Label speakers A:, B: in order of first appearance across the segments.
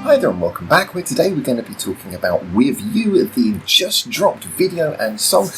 A: Hi there and welcome back, where today we're going to be talking about With You, the just dropped video and song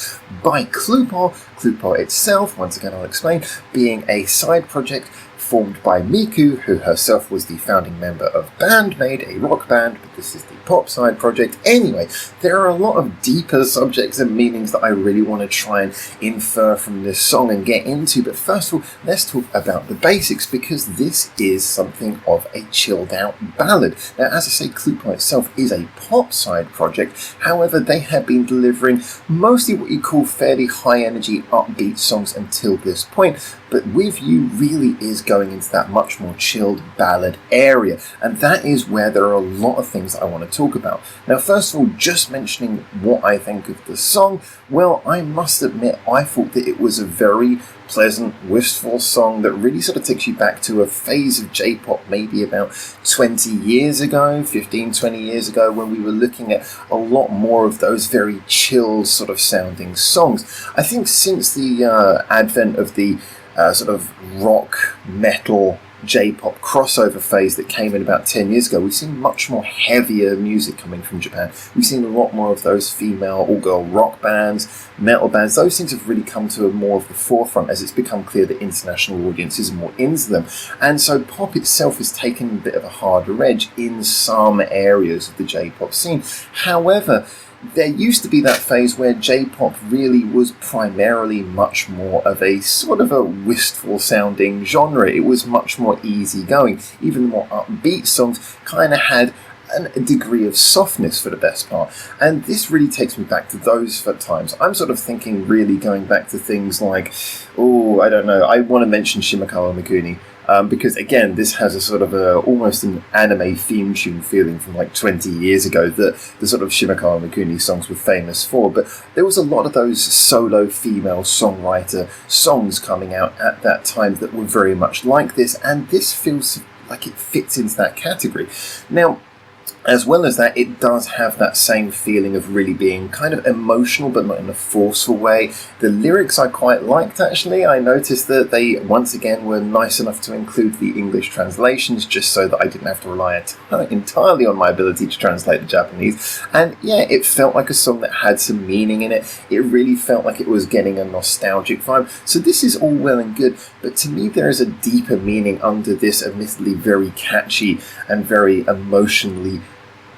A: by Cluppo. Cluppo itself, once again I'll explain, being a side project formed by Miku, who herself was the founding member of Band-Maid, a rock band, but this is the pop side project. Anyway, there are a lot of deeper subjects and meanings that I really want to try and infer from this song and get into, but first of all, let's talk about the basics, because this is something of a chilled out ballad. Now, as I say, Cluppo itself is a pop side project, however, they have been delivering mostly what you call fairly high energy, upbeat songs until this point, but With You really is going into that much more chilled ballad area, and that is where there are a lot of things I want to talk about. Now, first of all, just mentioning what I think of the song, well, I must admit I thought that it was a very pleasant, wistful song that really sort of takes you back to a phase of J-pop maybe about 20 years ago, 15, 20 years ago, when we were looking at a lot more of those very chill sort of sounding songs. I think since the advent of the sort of rock, metal, J-pop crossover phase that came in about 10 years ago, we've seen much more heavier music coming from Japan. We've seen a lot more of those female all-girl rock bands, metal bands. Those things have really come to a more of the forefront as it's become clear that international audiences are more into them. And so pop itself has taken a bit of a harder edge in some areas of the J-pop scene. However, there used to be that phase where J-pop really was primarily much more of a sort of a wistful sounding genre. It was much more easygoing. Even the more upbeat songs kind of had a degree of softness for the best part. And this really takes me back to those times. I'm sort of thinking really going back to things like, I don't know, I want to mention Shimakawa Mikuni. Because again, this has a sort of almost an anime theme tune feeling from like 20 years ago that the sort of Shimakawa Mikuni songs were famous for. But there was a lot of those solo female songwriter songs coming out at that time that were very much like this, and this feels like it fits into that category. Now, as well as that, it does have that same feeling of really being kind of emotional, but not in a forceful way. The lyrics I quite liked, actually. I noticed that they, once again, were nice enough to include the English translations, just so that I didn't have to rely entirely on my ability to translate the Japanese. And yeah, it felt like a song that had some meaning in it. It really felt like it was getting a nostalgic vibe. So this is all well and good, but to me there is a deeper meaning under this admittedly very catchy and very emotionally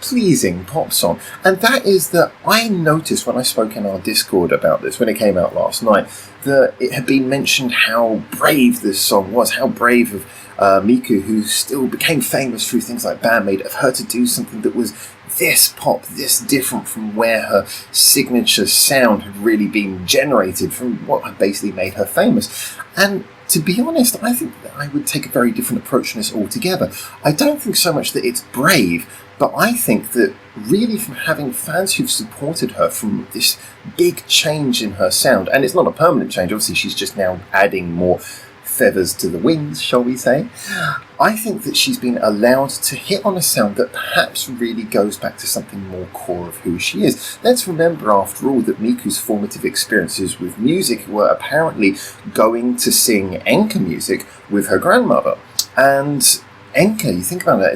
A: pleasing pop song. And that is that I noticed when I spoke in our Discord about this, when it came out last night, that it had been mentioned how brave this song was, how brave of Miku, who still became famous through things like Band-Maid, of her to do something that was this pop, this different from where her signature sound had really been generated, from what had basically made her famous. And to be honest, I think that I would take a very different approach on this altogether. I don't think so much that it's brave, but I think that really from having fans who've supported her from this big change in her sound, and it's not a permanent change, obviously she's just now adding more feathers to the wings, shall we say, I think that she's been allowed to hit on a sound that perhaps really goes back to something more core of who she is. Let's remember, after all, that Miku's formative experiences with music were apparently going to sing enka music with her grandmother. And enka, you think about it,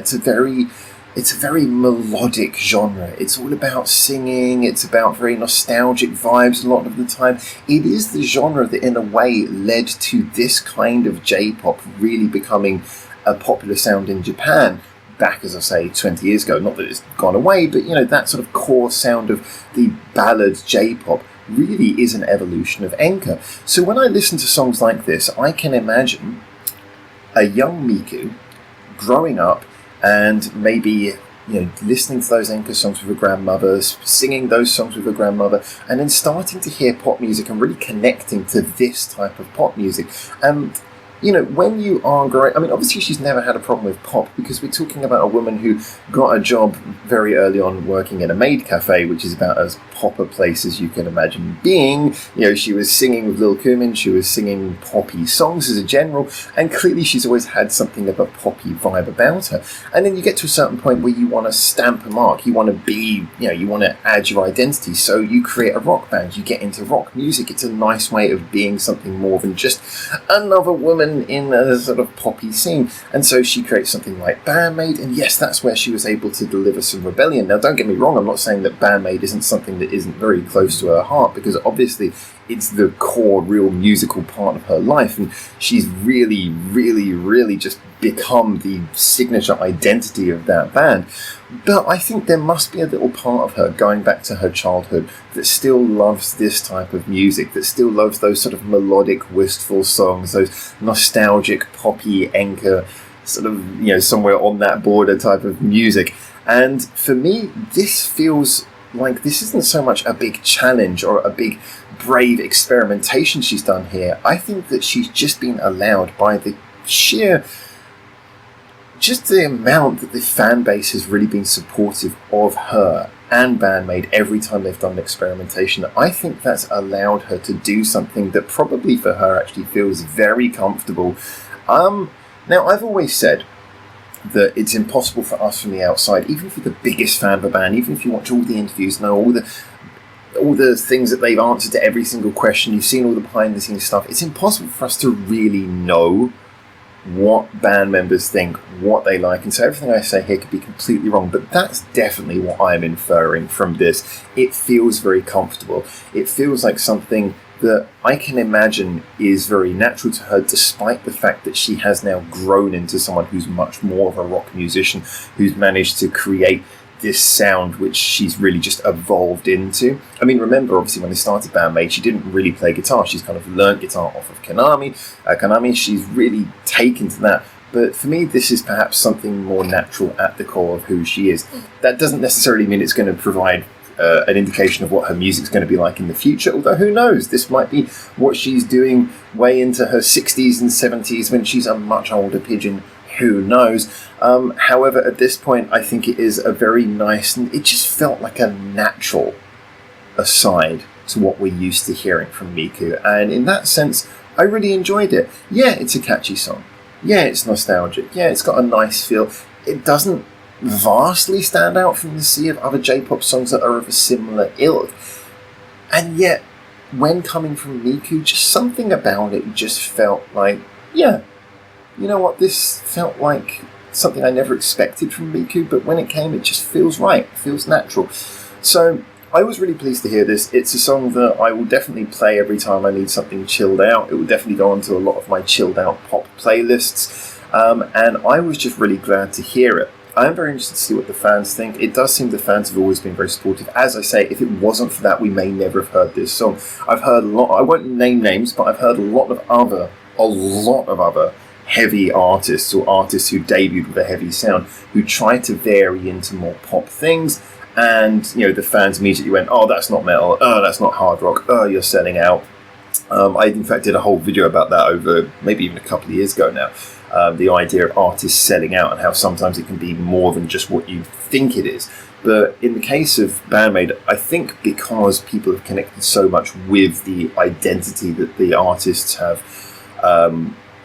A: it's a very melodic genre. It's all about singing, it's about very nostalgic vibes a lot of the time. It is the genre that in a way led to this kind of J-pop really becoming a popular sound in Japan back, as I say, 20 years ago. Not that it's gone away, but you know, that sort of core sound of the ballad J-pop really is an evolution of enka. So when I listen to songs like this, I can imagine a young Miku growing up and maybe, listening to those enka songs with her grandmother, singing those songs with her grandmother, and then starting to hear pop music and really connecting to this type of pop music. And when you are growing, obviously she's never had a problem with pop, because we're talking about a woman who got a job very early on working in a maid cafe, which is about as pop a place as you can imagine being. She was singing with Lil Kumin, she was singing poppy songs as a general, and clearly she's always had something of a poppy vibe about her. And then you get to a certain point where you want to stamp a mark, you want to be, you want to add your identity, so you create a rock band, you get into rock music. It's a nice way of being something more than just another woman even in a sort of poppy scene. And so she creates something like Band-Maid, and yes, that's where she was able to deliver some rebellion. Now, don't get me wrong, I'm not saying that Band-Maid isn't something that isn't very close to her heart, because obviously it's the core, real musical part of her life, and she's really, really, really just become the signature identity of that band. But I think there must be a little part of her, going back to her childhood, that still loves this type of music, that still loves those sort of melodic, wistful songs, those nostalgic, poppy, enka, sort of, you know, somewhere on that border type of music. And for me, this feels like this isn't so much a big challenge or a big brave experimentation she's done here. I think that she's just been allowed by the sheer, just the amount that the fan base has really been supportive of her and Band-Maid every time they've done an experimentation. I think that's allowed her to do something that probably for her actually feels very comfortable. Now, I've always said that it's impossible for us from the outside, even if you're the biggest fan of a band, even if you watch all the interviews, know all the things that they've answered to every single question, you've seen all the behind the scenes stuff, it's impossible for us to really know what band members think, what they like, and so everything I say here could be completely wrong, but that's definitely what I'm inferring from this. It feels very comfortable. It feels like something that I can imagine is very natural to her, despite the fact that she has now grown into someone who's much more of a rock musician, who's managed to create this sound which she's really just evolved into. I mean, remember, obviously, when they started Band-Maid, she didn't really play guitar. She's kind of learned guitar off of Konami. She's really taken to that. But for me, this is perhaps something more natural at the core of who she is. That doesn't necessarily mean it's going to provide an indication of what her music's going to be like in the future, although who knows, this might be what she's doing way into her 60s and 70s when she's a much older pigeon. Who knows? However, at this point, I think it is a very nice, and it just felt like a natural aside to what we're used to hearing from Miku, and in that sense, I really enjoyed it. Yeah, it's a catchy song. Yeah, it's nostalgic. Yeah, it's got a nice feel. It doesn't vastly stand out from the sea of other J-pop songs that are of a similar ilk, and yet, when coming from Miku, just something about it just felt like, yeah, you know what, this felt like something I never expected from Miku, but when it came, it just feels right, it feels natural. So I was really pleased to hear this. It's a song that I will definitely play every time I need something chilled out. It will definitely go onto a lot of my chilled out pop playlists, and I was just really glad to hear it. I am very interested to see what the fans think. It does seem the fans have always been very supportive. As I say, if it wasn't for that, we may never have heard this song. I've heard a lot, I won't name names, but I've heard a lot of other heavy artists, or artists who debuted with a heavy sound, who tried to vary into more pop things, and you know, the fans immediately went, oh, that's not metal, oh, that's not hard rock, oh, you're selling out. I in fact did a whole video about that over maybe even a couple of years ago now, the idea of artists selling out and how sometimes it can be more than just what you think it is. But in the case of Band-Maid, I think because people have connected so much with the identity that the artists have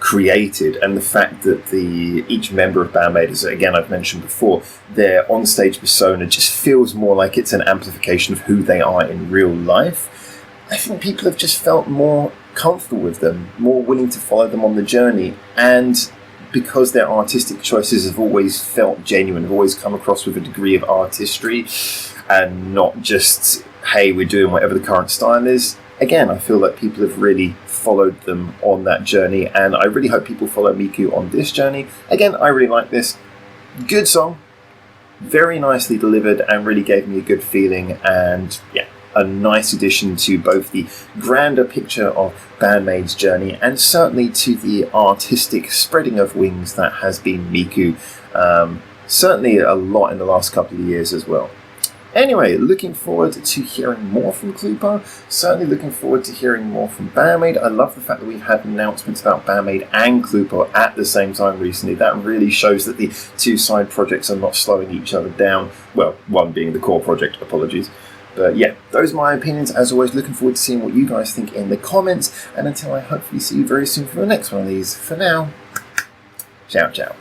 A: created, and the fact that each member of Band-Maid, as again I've mentioned before, their onstage persona just feels more like it's an amplification of who they are in real life. I think people have just felt more comfortable with them, more willing to follow them on the journey, and because their artistic choices have always felt genuine, have always come across with a degree of artistry and not just, hey, we're doing whatever the current style is. Again, I feel like people have really followed them on that journey, and I really hope people follow Miku on this journey. Again, I really like this. Good song, very nicely delivered, and really gave me a good feeling, and yeah, a nice addition to both the grander picture of Band-Maid's journey and certainly to the artistic spreading of wings that has been Miku. Certainly a lot in the last couple of years as well. Anyway, looking forward to hearing more from Cluppo. Certainly looking forward to hearing more from Band-Maid. I love the fact that we've had announcements about Band-Maid and Cluppo at the same time recently. That really shows that the two side projects are not slowing each other down. Well, one being the core project, apologies. But yeah, those are my opinions. As always, looking forward to seeing what you guys think in the comments. And until I hopefully see you very soon for the next one of these, for now, ciao, ciao.